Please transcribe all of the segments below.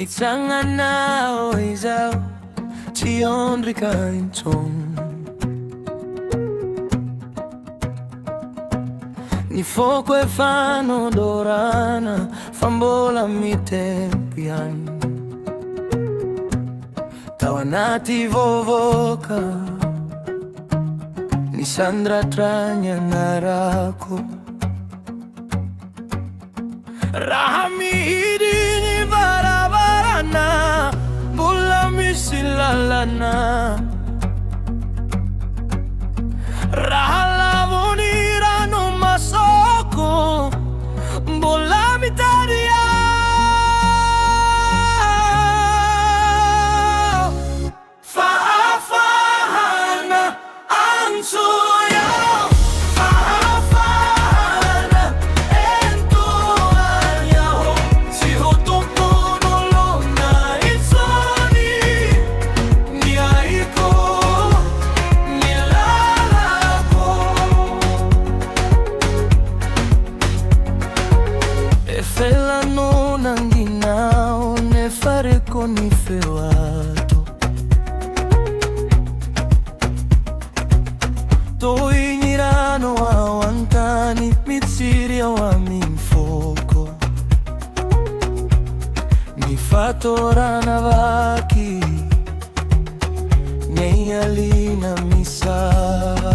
Nitsanganao izao tsy ondrika intsony. Ny foko efa nodorana fa mbola mitempo ihany. Tao anaty vovoka ny sandratra ny anarako. Raha mihidy ny varavarana mbola misy lalana. Raha lavo ny rano masoko mbola mitady aho. Fahafahana anso yao, fahafahana entoan yao. Si hotompono lona itsoni ni aiko ni lalako. E felano nanginao ne fareko ni fewato. Toi nirano awantani mitsiri awamin foko. Mi fatorana vaki nei alina misava.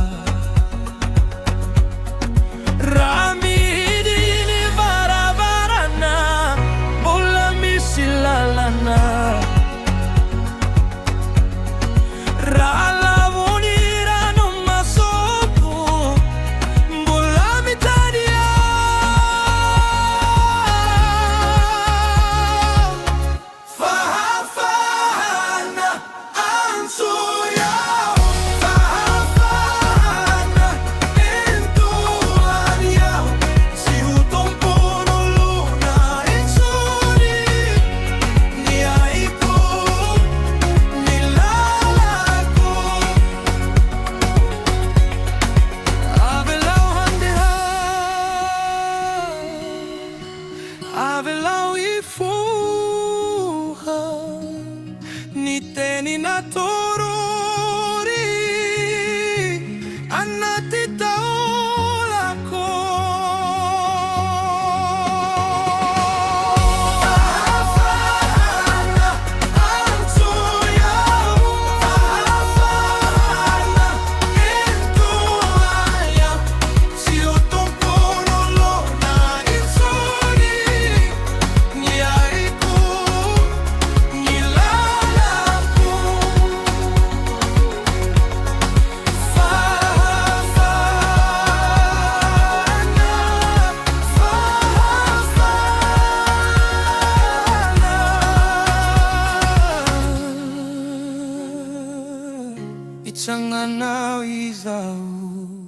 Rami hidini varavarana mbola misy lalana. Raha lavo ny rano masoko mbola mitady aho. Fahafahana anso yao, fahafahana entoan yao. Si hotompono lona itsoni ni aiko ni lalako. Avelau handeha, avelau ifuha, ni teny natorori anaty taolako. Fahafahana anso yao, fahafahana entoan yao. Si hotompono lona itsoni ni aiko ni lalako. Fahafahana, fahafahana Itsanganao izao.